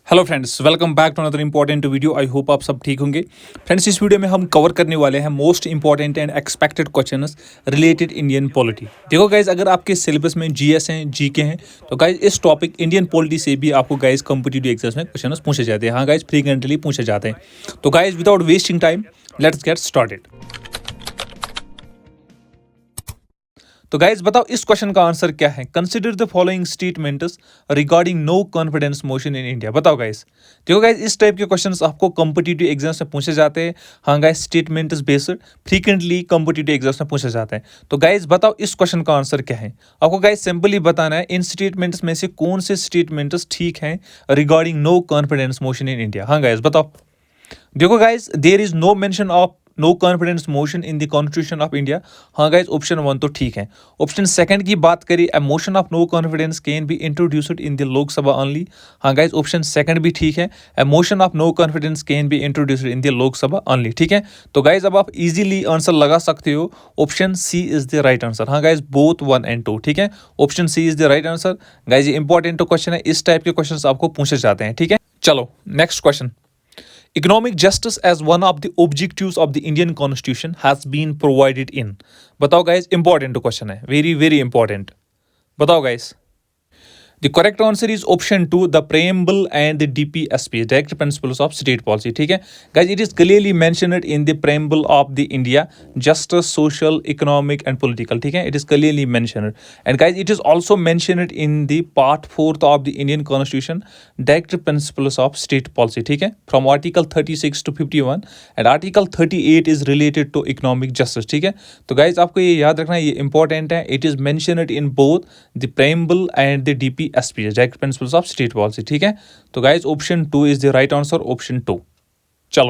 Hello friends, welcome back to another important video. I hope आप सब ठीक होंगे। फ्रेंड्स, इस वीडियो में हम कवर करने वाले हैं most important and expected questions related Indian polity. देखो गाइज, अगर आपके सिलेबस में जीएस हैं, जीके हैं, तो गाइज इस टॉपिक इंडियन पॉलिटी से भी आपको गाइज कॉम्पिटिटिव एग्जाम्स में क्वेश्चंस पूछे जाते हैं। हाँ गाइज, फ्रीक्वेंटली पूछे जाते हैं। तो guys without wasting time let's get started. तो गाइज बताओ, इस क्वेश्चन का आंसर क्या है। Consider the following statements regarding no confidence motion in India. बताओ गाइज। देखो गाइज, इस टाइप के क्वेश्चंस आपको कॉम्पिटिटिव एग्जाम्स में पूछे जाते हैं। हाँ guys, statements based frequently competitive exams में पूछे जाते हैं। तो गाइज बताओ, इस क्वेश्चन का आंसर क्या है। आपको गाइज सिंपली बताना है इन स्टेटमेंट्स में से कौन से स्टेटमेंट्स ठीक हैं regarding no confidence motion in India. हाँ गाइज बताओ। देखो guys, there is no mention of no confidence motion in the constitution of India. हाँ गाइज, ऑप्शन 1 तो ठीक है। ऑप्शन सेकंड की बात करें, a motion of no confidence can be introduced in the Lok Sabha only. हाँ गाइज, ऑप्शन सेकंड भी ठीक है। A motion of no confidence can be introduced in the Lok Sabha only. ठीक है। तो गाइज अब आप इजीली आंसर लगा सकते हो। Option C is the right answer. हाँ गाइज, बोथ 1 and 2। ठीक है, option C is the right answer. Guys ये इंपॉर्टेंट क्वेश्चन है, इस टाइप के क्वेश्चन आपको पूछे जाते हैं। ठीक है, चलो next question. Economic justice as one of the objectives of the Indian Constitution has been provided in। बताओ guys, important question है, very very important। बताओ guys। The correct answer is option 2, the preamble and the DPSP, Direct Principles of State Policy। ठीक है guys, it is clearly mentioned in the preamble of the India Justice, Social, Economic and Political। ठीक है, it is clearly mentioned and guys it is also mentioned in the part 4th of the Indian Constitution, Direct Principles of State Policy। ठीक है, from Article 36 to 51 and Article 38 is related to economic justice। ठीक है, तो guys आपको ये याद रखना है, ये important है। It is mentioned in both the preamble and the DPSP, Direct Principles of State Policy। ठीक है, तो guys option 2 is the right answer, option 2। चलो,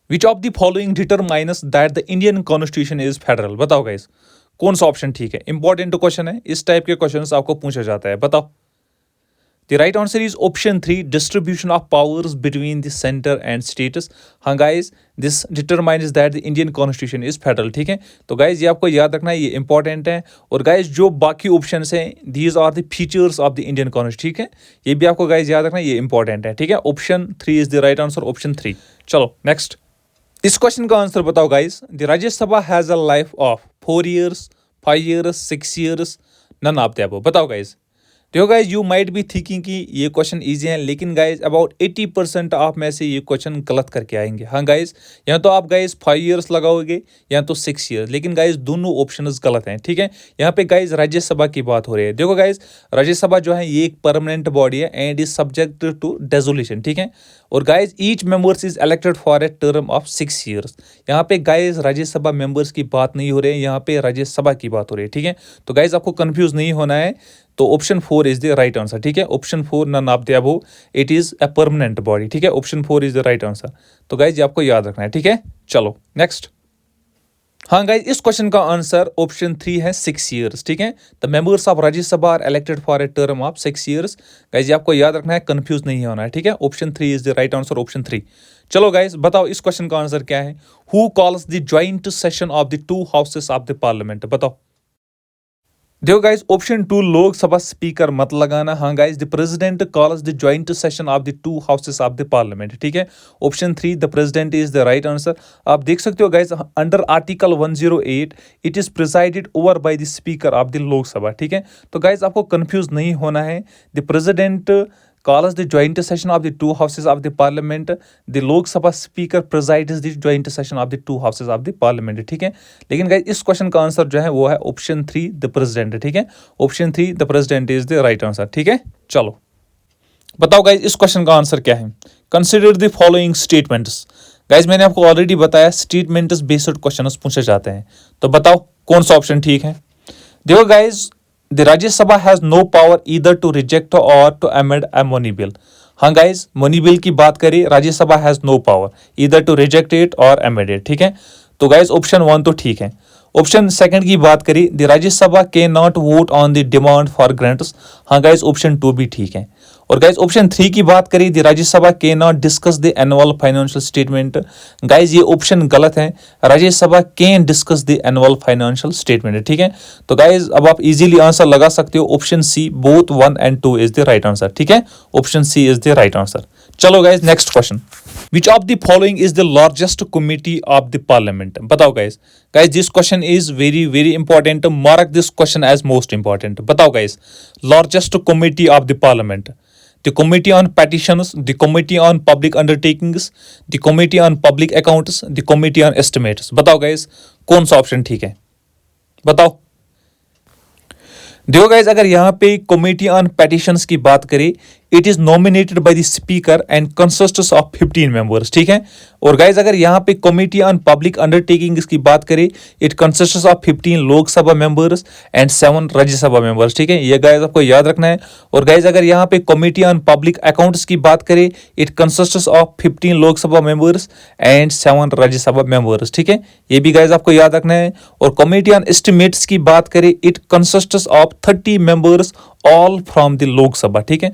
विच of the following determines that the Indian constitution is federal. बताओ guys, कौन सा option ठीक है। Important question है, इस टाइप के क्वेश्चंस आपको पूछा जाता है। बताओ। The right answer is option 3, distribution of powers between the center and states। हाँ guys, this determines that the Indian constitution is federal। ठीक है, तो guys ये आपको याद रखना है, ये important है। और guys जो बाकी options हैं, these are the features of the Indian constitution। ठीक है, ये भी आपको guys याद रखना है, ये important है। ठीक है, option 3 is the right answer, option 3। चलो next। इस क्वेश्चन का आंसर बताओ guys। The Rajya Sabha has a life of 4 years, 5 years, 6 years, none of the above। बताओ guys। देखो guys, you might be thinking कि ये क्वेश्चन इजी है, लेकिन गाइज अबाउट 80% आप में से ये क्वेश्चन गलत करके आएंगे। हाँ गाइज, या तो आप गाइज 5 years लगाओगे या तो 6 years, लेकिन गाइज दोनों ऑप्शंस गलत हैं। ठीक है, यहाँ पे गाइज राज्यसभा की बात हो रही है। देखो गाइज, राज्यसभा जो है ये एक परमानेंट बॉडी है and is subject to dissolution. ठीक है, और guys each members is elected for a term of 6 years। यहाँ पे गाइज राज्यसभा मेंबर्स की बात नहीं हो रही है, यहाँ पे राज्यसभा की बात हो रही है। ठीक है, तो गाइज आपको कंफ्यूज नहीं होना है। तो option 4 is the right answer. ठीक है, option 4, none of the above, it is a permanent body. ठीक है, option 4 is the right answer. तो गाइज ये आपको याद रखना है। ठीक है, चलो नेक्स्ट। हाँ गाइज, इस क्वेश्चन का आंसर ऑप्शन 3 है, 6 years। ठीक है, the members of Rajya Sabha are elected for a term of 6 years। Guys ये आपको याद रखना है, कंफ्यूज नहीं होना है। ठीक है, option 3 is the right answer, option 3। चलो गाइज बताओ, इस क्वेश्चन का आंसर क्या है। Who calls the joint session of the 2 houses of the parliament. बताओ। देखो गाइज, ऑप्शन 2 लोकसभा स्पीकर मत लगाना। हाँ guys, the president calls the joint session of the 2 houses of the parliament. ठीक है, option 3 the president is the right answer. आप देख सकते हो guys, under article 108 it is presided over by the speaker of the Lok Sabha. ठीक है, तो guys आपको कंफ्यूज नहीं होना है। The president calls the joint session of the 2 houses of the parliament, the Lok Sabha speaker presides the joint session of the 2 houses of the parliament। ठीक है, लेकिन गाइस इस क्वेश्चन का आंसर जो है वो है ऑप्शन 3 द प्रेसिडेंट। ठीक है, option 3 the president is the right answer. ठीक है, चलो बताओ गाइस, इस क्वेश्चन का आंसर क्या है। Consider the following statements. Guys मैंने आपको ऑलरेडी बताया, स्टेटमेंट्स बेस्ड क्वेश्चंस पूछे जाते हैं। तो बताओ कौन सा ऑप्शन ठीक है। देखो guys, The Rajya Sabha has no power either to reject or to amend a money bill। हाँ गाइज, मनी बिल की बात करें, Rajya Sabha has no power either to reject it or amend it। ठीक है, तो गाइज ऑप्शन 1 तो ठीक है। ऑप्शन सेकंड की बात करें, the Rajya Sabha can not vote on the demand for grants. हाँ गाइज, ऑप्शन 2 भी ठीक है। और गाइज ऑप्शन 3 की बात करें, the Rajya Sabha can not discuss the annual financial statement. Guys ये ऑप्शन गलत है, Rajya Sabha can discuss the annual financial statement. ठीक है, तो गाइज अब आप इजीली आंसर लगा सकते हो, option C both 1 and 2 is the right answer. ठीक है, option C is the right answer. चलो guys next question, which of the following is the largest committee of the parliament? बताओ guys. Guys this question is very very important, mark this question as most important. बताओ guys, largest committee of the parliament, the committee on petitions, the committee on public undertakings, the committee on public accounts, the committee on estimates. बताओ guys कौन सा option ठीक है, बताओ। देखो guys, अगर यहाँ पे कमेटी ऑन पेटिशंस की बात करें, it is nominated by the speaker and consists of 15 members, ठीक है। और गाइज अगर यहाँ पे कमेटी ऑन पब्लिक अंडरटेकिंग्स की बात करें, it consists of 15 Lok Sabha members and 7 Rajya Sabha members, ठीक है। ये गाइज आपको याद रखना है। और गाइज अगर यहाँ पे कमेटी ऑन पब्लिक अकाउंट्स की बात करें, it consists of 15 Lok Sabha members and 7 Rajya Sabha members, ठीक है। ये भी गाइज आपको याद रखना है। और कमेटी ऑन एस्टिमेट्स की बात करें, it consists of 30 members all from the Lok Sabha, ठीक है।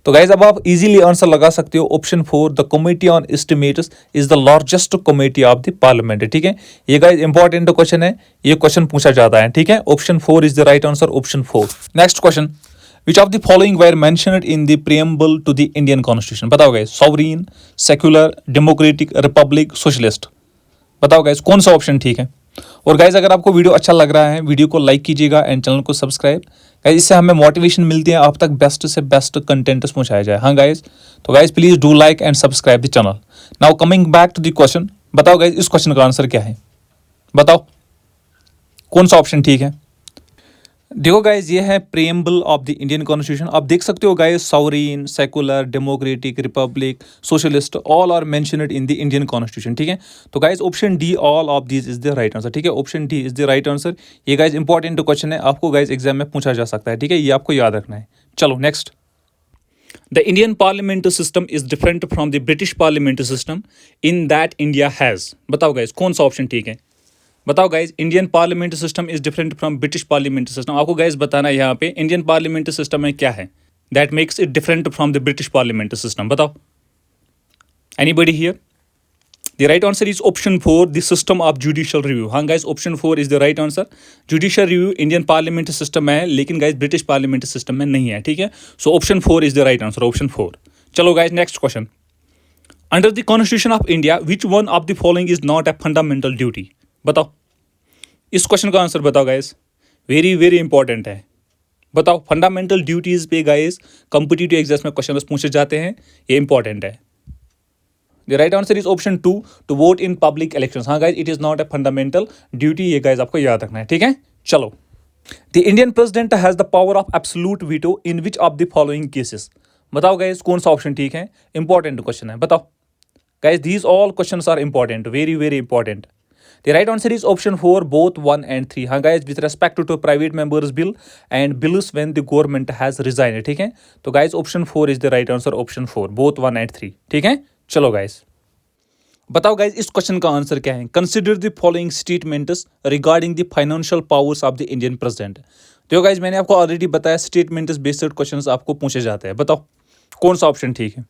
तो गाइज अब आप इजीली आंसर लगा सकते हो, option 4 the committee on estimates is the largest committee of the parliament, ठीक है। ये गाइज इंपॉर्टेंट क्वेश्चन है, ये क्वेश्चन पूछा जाता है, ठीक है। Option 4 is the right answer, option 4। Next question, which of the following were mentioned in the preamble to the Indian constitution? बताओ guys, sovereign, secular, democratic, republic, socialist. बताओ guys कौन सा ऑप्शन ठीक है। और गाइज अगर आपको वीडियो अच्छा लग रहा है, वीडियो को लाइक कीजिएगा एंड चैनल को सब्सक्राइब। गाइज इससे हमें मोटिवेशन मिलती है, आप तक बेस्ट से बेस्ट कंटेंट पहुंचाया जाए। हाँ गाइज, तो guys please do like and subscribe the channel. Now coming back to the question, बताओ गाइज इस क्वेश्चन का आंसर क्या है, बताओ कौन सा ऑप्शन ठीक है। देखो गाइज, ये है preamble of the Indian constitution. आप देख सकते हो guys, sovereign, secular, democratic, republic, socialist all are mentioned in the Indian constitution, ठीक है। तो guys option D all of these is the right answer, ठीक है। Option D is the right answer. ये गाइज इंपॉर्टेंट क्वेश्चन है, आपको guys exam में पूछा जा सकता है, ठीक है। ये आपको याद रखना है। चलो next, the Indian parliament system is different from the British parliament system in that India has. बताओ गाइज कौन सा ऑप्शन ठीक है, बताओ guys. Indian parliament system is different from British parliament system. आपको गाइज बताना है यहाँ पे इंडियन पार्लियामेंट सिस्टम में क्या है that makes it different from the British parliament system, बताओ। Anybody here? The right answer is option 4 the system of judicial review. हाँ guys, option 4 is the right answer. Judicial review Indian parliament system में है, लेकिन guys British parliament system में नहीं है, ठीक है। So option 4 is the right answer, option 4। चलो guys next question, under the constitution of India which one of the following is not a fundamental duty? बताओ इस क्वेश्चन का आंसर, बताओ गाइस, वेरी वेरी इंपॉर्टेंट है। बताओ fundamental duties पे guys competitive exams में question पूछे जाते हैं, ये इंपॉर्टेंट है। The right answer is option 2 to vote in public elections. हाँ guys, it is not a fundamental duty, ये गाइस आपको याद रखना है, ठीक है। चलो, the Indian president has the power of absolute veto in which of the following cases? बताओ गाइस कौन सा ऑप्शन ठीक है, इंपॉर्टेंट क्वेश्चन है, बताओ guys. These all questions are important, very very important. The right answer is option 4 both 1 and 3। हाँ guys, with respect to private members bill and bills when the government has resigned, ठीक है। तो guys option 4 is the right answer, option 4 both 1 and 3, ठीक है। चलो guys, बताओ guys इस question का आंसर क्या है। Consider the following statements regarding the financial powers of the Indian president. तो गाइज मैंने आपको ऑलरेडी बताया, स्टेटमेंट्स बेस्ड क्वेश्चंस आपको पूछे जाते हैं, बताओ कौन सा ऑप्शन ठीक है।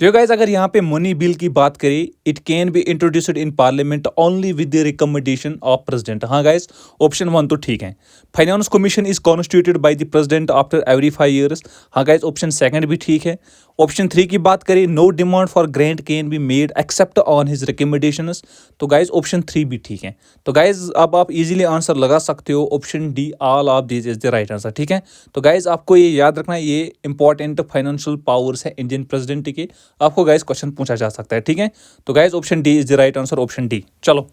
तो गाइज अगर यहाँ पे मनी बिल की बात करें, it can be introduced in parliament only with the recommendation of president. हाँ गाइज, ऑप्शन 1 तो ठीक है। Finance commission is constituted by the president after every 5 years। हाँ गाइज, ऑप्शन 2 भी ठीक है। ऑप्शन 3 की बात करें, no demand for grant can be made except on his recommendations. तो गाइज ऑप्शन 3 भी ठीक है। तो गाइज अब आप इजीली आंसर लगा सकते हो, option D all of this is the right answer, ठीक है। तो गाइज आपको ये याद रखना है, ये इंपॉर्टेंट फाइनेंशियल पावर्स है इंडियन प्रेसिडेंट के, आपको गाइज क्वेश्चन पूछा जा सकता है, ठीक है। तो guys option D is the right answer, option D. चलो,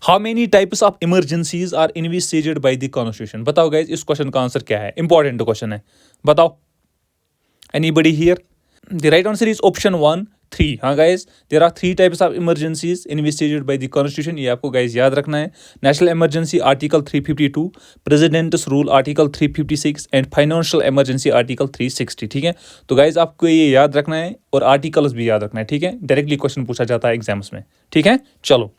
how many types of emergencies are invested by the constitution? बताओ गाइज इस क्वेश्चन का आंसर क्या है, इंपॉर्टेंट क्वेश्चन है, बताओ। Anybody here? The right answer is option 1 3। हाँ guys, there are 3 types of emergencies investigated by the constitution, ये आपको गाइज याद रखना है। National emergency article 352, president's rule article 356 and financial emergency article 360, ठीक है। तो गाइज आपको ये याद रखना है और आर्टिकल्स भी याद रखना है, ठीक है। डायरेक्टली क्वेश्चन पूछा जाता है एग्जाम्स में, ठीक है। चलो,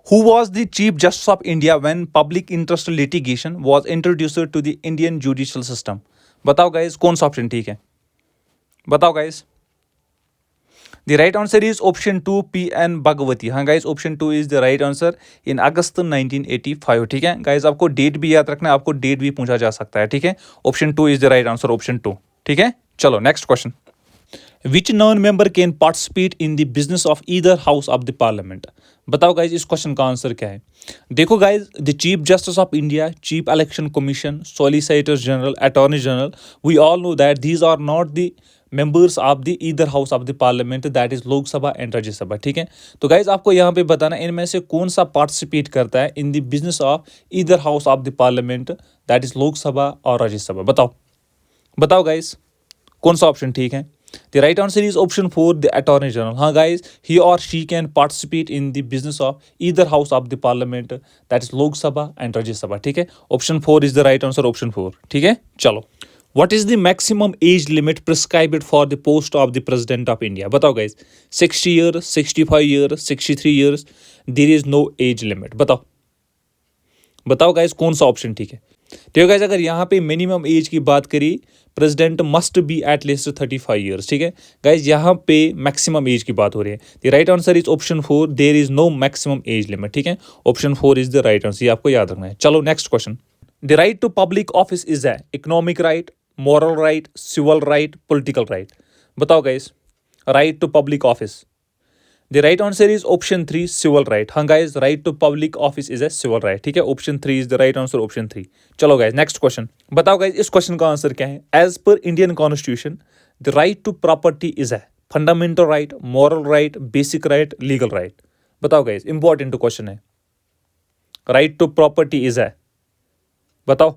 Who was the Chief Justice of India when public interest litigation was introduced to the Indian judicial system? बताओ गाइज कौन सा ऑप्शन ठीक है, बताओ guys. The right answer is option 2 PN Bhagwati. हाँ guys, option 2 is the right answer in August 1985, ठीक है। Guys आपको डेट भी याद रखना है, आपको डेट भी पूछा जा सकता है, ठीक है। Option 2 is the right answer, option 2, ठीक है। चलो next question, which non member can participate in the business of either house of the parliament. बताओ गाइज इस क्वेश्चन का आंसर क्या है। देखो guys, the chief justice of India, chief election commission, solicitor general, attorney general, we all know that these are not the members of the either house of the parliament, that is Lok Sabha and Rajya Sabha. ठीक है, तो guys आपको यहाँ पे बताना इनमें से कौन सा पार्टिसिपेट करता है इन the business of either house of the parliament, that is Lok Sabha और राज्यसभा। बताओ बताओ गाइज कौन सा ऑप्शन ठीक है। The right answer is option 4, the Attorney General. हाँ guys, he or she can participate in the business of either house of the parliament, that is Lok Sabha and Rajya Sabha. ठीक है, option 4 is the right answer, option 4. ठीक है, चलो। What is the maximum age limit prescribed for the post of the President of India? बताओ guys, 60 years, 65 years, 63 years, there is no age limit. बताओ बताओ guys कौन सा option ठीक है। तो गाइज अगर यहाँ पे मिनिमम एज की बात करी, president must be at least 35 years. ठीक है गाइज, यहाँ पे मैक्सिमम एज की बात हो रही है। The right answer is option 4, there is no maximum age limit. ठीक है, option 4 is the right answer, ये आपको याद रखना है। चलो next question. The right to public office is a economic right, moral right, civil right, political right. बताओ guys, right to public office. The right answer is option 3, civil right. हाँ guys, right to public office is a civil right. ठीक है, option 3 is the right answer, option 3. चलो guys, next question. बताओ guys इस question का answer क्या है। As per Indian Constitution, the right to property is a fundamental right, moral right, basic right, legal right. बताओ guys, important question है। Right to property is a, बताओ।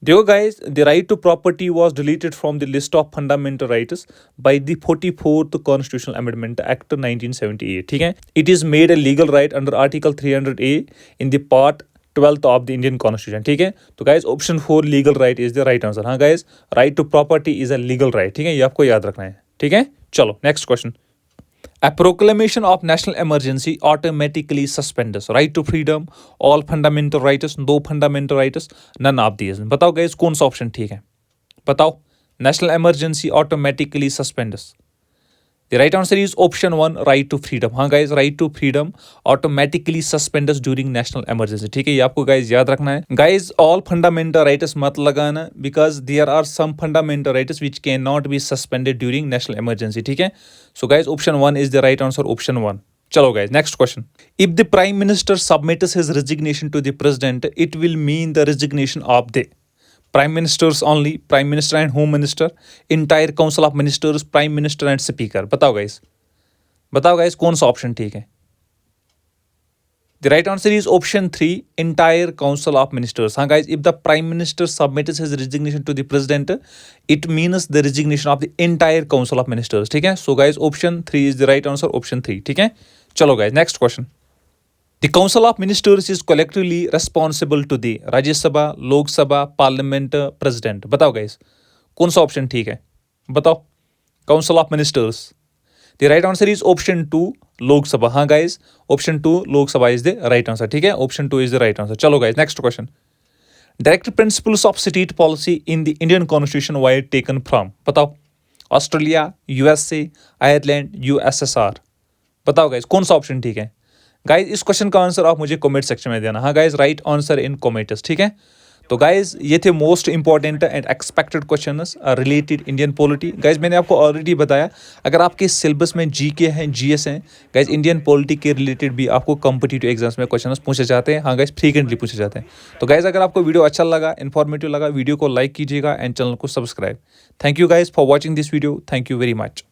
देखो guys, the right to property was deleted from the list of fundamental rights by the 44th Constitutional Amendment Act 1978. ठीक है, it is made a legal right under Article 300A in the Part 12th of the Indian Constitution. ठीक है, तो guys option 4 legal right is the right answer. हाँ guys, right to property is a legal right. ठीक है, ये आपको याद रखना है। ठीक है, चलो next question. A proclamation of national emergency automatically suspends right to freedom, all fundamental rights, no fundamental rights, none of these. बताओ guys कौन सा ऑप्शन ठीक है। बताओ, national emergency automatically suspends. The right answer is option 1, right to freedom. हाँ guys, right to freedom automatically suspends during national emergency. ठीक है, ये आपको guys याद रखना है। Guys, all fundamental rights मत लगाना, because there are some fundamental rights which cannot be suspended during national emergency. ठीक है, so guys option 1 is the right answer, option 1. चलो guys, next question. If the prime minister submits his resignation to the president, it will mean the resignation of the prime ministers only, prime minister and home minister, entire council of ministers, prime minister and speaker. बताओ guys कौन सा option ठीक है। The right answer is option 3, entire council of ministers. हाँ guys, if the prime minister submits his resignation to the president, it means the resignation of the entire council of ministers. ठीक है, so guys option 3 is the right answer, option 3. ठीक है, चलो guys, next question. The Council of Ministers is collectively responsible to the Rajya Sabha, Lok Sabha, Parliament, President. बताओ guys, कौन सा option ठीक है। बताओ, Council of Ministers. The right answer is option 2, Lok Sabha. हाँ guys, option 2, Lok Sabha is the right answer. ठीक है, option 2 is the right answer. चलो guys, next question. Direct principles of state policy in the Indian Constitution were taken from. बताओ, Australia, USA, Ireland, USSR. बताओ guys, कौन सा option ठीक है। Guys इस क्वेश्चन का आंसर आप मुझे कमेंट सेक्शन में देना। हाँ गाइज, राइट आंसर इन कमेंट्स। ठीक है, तो गाइज ये थे most important and expected questions related Indian polity. Guys मैंने आपको ऑलरेडी बताया, अगर आपके सिलेबस में जीके हैं, जीएस हैं, गाइज इंडियन पॉलिटी के रिलेटेड भी आपको कॉम्पिटिटिव एग्जाम्स में क्वेश्चंस पूछे जाते हैं। हाँ गाइज, फ्रीक्वेंटली पूछे जाते हैं। तो गाइज अगर आपको वीडियो अच्छा लगा, इन्फॉर्मेटिव लगा, वीडियो को लाइक कीजिएगा एंड चैनल को subscribe. Thank you guys for watching this video, thank you very much.